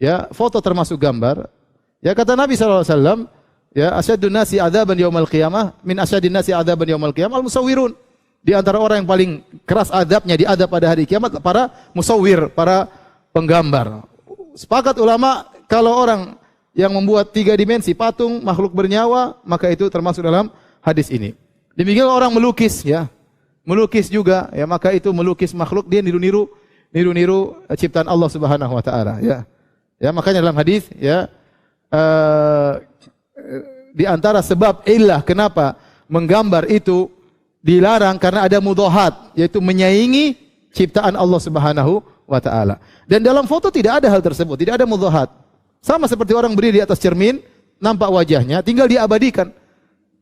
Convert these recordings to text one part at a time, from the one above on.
Ya, foto termasuk gambar. Ya, kata Nabi SAW, ya, asyadun nasi adzaban yaumil qiyamah min asyadin nasi adzaban yaumil qiyamah al-musawwirun. Di antara orang yang paling keras adabnya di adab pada hari kiamat para musawwir, para penggambar. Sepakat ulama kalau orang yang membuat 3 dimensi patung makhluk bernyawa, maka itu termasuk dalam hadis ini. Demikian orang melukis, ya. Melukis juga, ya, maka itu melukis makhluk, dia niru-niru ciptaan Allah Subhanahu wa taala, ya. Ya, makanya dalam hadis, ya, di antara sebab illah kenapa menggambar itu dilarang karena ada mudhahat, yaitu menyaingi ciptaan Allah Subhanahu wa taala. Dan dalam foto tidak ada hal tersebut, tidak ada mudhahat. Sama seperti orang berdiri di atas cermin, nampak wajahnya, tinggal diabadikan.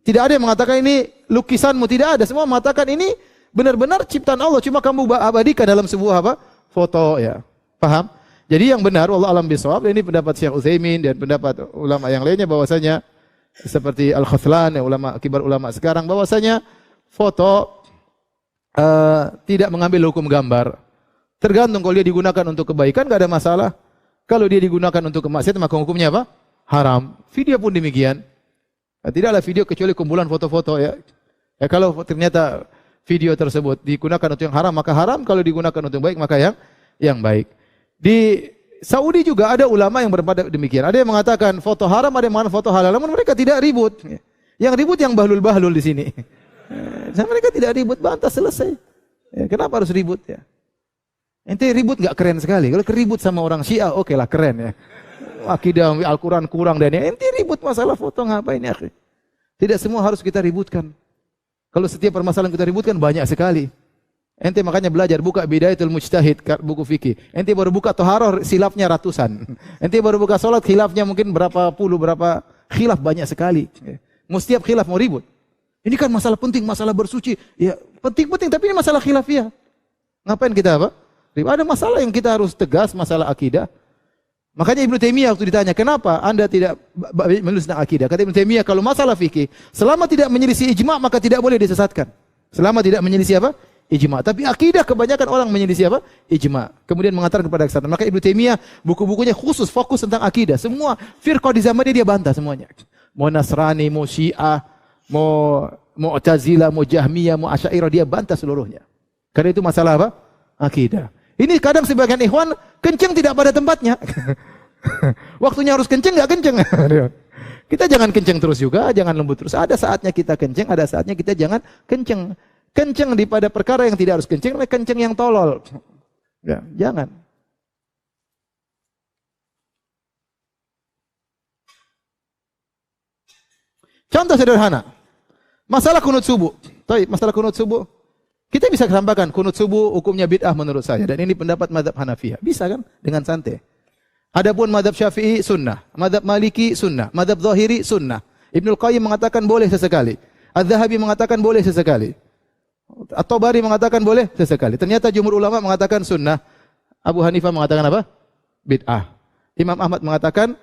Tidak ada yang mengatakan ini lukisanmu, tidak ada. Semua mengatakan ini benar-benar ciptaan Allah, cuma kamu abadikan dalam sebuah apa? Foto, ya. Paham? Jadi yang benar, wallahu a'lam bishawab, ini pendapat Syekh Utsaimin dan pendapat ulama yang lainnya bahwasanya seperti Al-Khathlan, ya, ulama kibar ulama sekarang, bahwasanya foto tidak mengambil hukum gambar. Tergantung, kalau dia digunakan untuk kebaikan enggak ada masalah. Kalau dia digunakan untuk kemaksiatan maka hukumnya apa? Haram. Video pun demikian. Tidaklah video kecuali kumpulan foto-foto, ya. Ya, kalau ternyata video tersebut digunakan untuk yang haram maka haram, kalau digunakan untuk baik maka yang baik. Di Saudi juga ada ulama yang berpendapat demikian. Ada yang mengatakan foto haram, ada yang mengatakan foto halal. Namun mereka tidak ribut. Yang ribut yang bahlul-bahlul di sini. Dan mereka tidak ribut, bantah selesai. Ya, kenapa harus ribut, ya? Ente ribut enggak keren sekali. Kalau keribut sama orang Syiah, oke lah keren, ya. Akidah Al-Quran kurang dan ente ribut masalah foto ngapain, ya? Tidak semua harus kita ributkan. Kalau setiap permasalahan kita ributkan banyak sekali. Ente makanya belajar, buka Bidayatul Mujtahid, buku fikih. Ente baru buka Thaharah, silafnya ratusan. Ente baru buka salat, khilafnya mungkin berapa khilaf, banyak sekali. Mau setiap khilaf mau ribut. Ini kan masalah penting, masalah bersuci. Ya, penting-penting, tapi ini masalah khilafiyah. Ngapain kita apa? Ada masalah yang kita harus tegas, masalah akidah. Makanya Ibnu Taimiyah waktu ditanya, kenapa Anda tidak menulis tentang akidah? Kata Ibnu Taimiyah, kalau masalah fikih, selama tidak menyelisih ijma' maka tidak boleh disesatkan. Selama tidak menyelisih apa? Ijma'. Tapi akidah kebanyakan orang menyelisih apa? Ijma'. Kemudian mengatakan kepada kesesatan. Maka Ibnu Taimiyah buku-bukunya khusus fokus tentang akidah. Semua firqah di zamannya dia bantah semuanya. Mau Nasrani, mau Syiah, mau Mu'tazilah, mau Jahmiyah, mau Asy'ariyah, dia bantah seluruhnya. Karena itu masalah apa? Akidah. Ini kadang sebagian ikhwan kenceng tidak pada tempatnya. Waktunya harus kenceng, enggak kenceng. Kita jangan kenceng terus juga, jangan lembut terus. Ada saatnya kita kenceng, ada saatnya kita jangan kenceng. Kenceng pada perkara yang tidak harus kenceng, kenceng yang tolol. Ya, jangan. Contoh sederhana. Masalah kunut subuh. Masalah kunut subuh. Kita bisa sampaikan kunut subuh hukumnya bid'ah menurut saya, dan ini pendapat mazhab Hanafiyah. Bisa kan dengan santai. Adapun mazhab Syafi'i sunnah, mazhab Maliki sunnah, mazhab Zahiri sunnah. Ibnul Qayyim mengatakan boleh sesekali. Az-Zahabi mengatakan boleh sesekali. At-Tabari mengatakan boleh sesekali. Ternyata jumhur ulama mengatakan sunnah. Abu Hanifah mengatakan apa? Bid'ah. Imam Ahmad mengatakan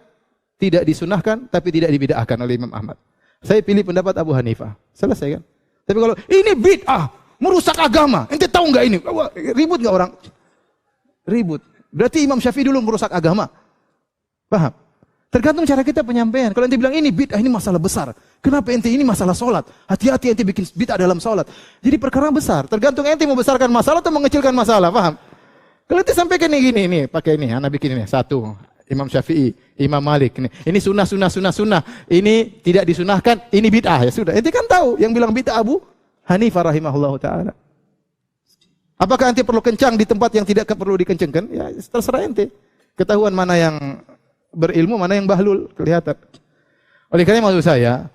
tidak disunahkan tapi tidak dibid'ahkan oleh Imam Ahmad. Saya pilih pendapat Abu Hanifah. Selesai kan? Tapi kalau ini bid'ah, merusak agama. Ente tahu enggak ini? Ribut enggak orang? Ribut. Berarti Imam Syafi'i dulu merusak agama. Paham? Tergantung cara kita penyampaian. Kalau ente bilang ini bid'ah, ini masalah besar. Kenapa ente ini masalah salat? Hati-hati ente bikin bid'ah dalam salat. Jadi perkara besar. Tergantung ente mau besarkan masalah atau mengecilkan masalah, paham? Kalau ente sampaikan ini gini, nih, pakai ini, ana bikin ini. Satu, Imam Syafi'i, Imam Malik. Ini sunnah. Ini tidak disunahkan, ini bid'ah. Ya sudah, ente kan tahu yang bilang bid'ah Abu Hanifah rahimahullahu taala. Apakah ente perlu kencang di tempat yang tidak perlu dikencengkan? Ya terserah ente. Ketahuan mana yang berilmu, mana yang bahlul, kelihatan. Oleh karena maksud saya,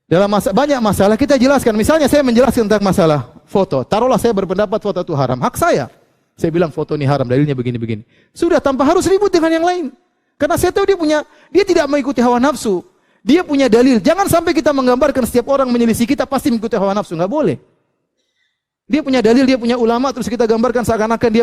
dalam banyak masalah kita jelaskan. Misalnya saya menjelaskan tentang masalah foto. Taruhlah saya berpendapat foto itu haram. Hak saya. Saya bilang foto ini haram, dalilnya begini-begini. Sudah, tanpa harus ribut dengan yang lain. Karena saya tahu dia tidak mengikuti hawa nafsu. Dia punya dalil. Jangan sampai kita menggambarkan setiap orang menyelisih kita pasti mengikuti hawa nafsu. Enggak boleh. Dia punya dalil, dia punya ulama, terus kita gambarkan seakan-akan dia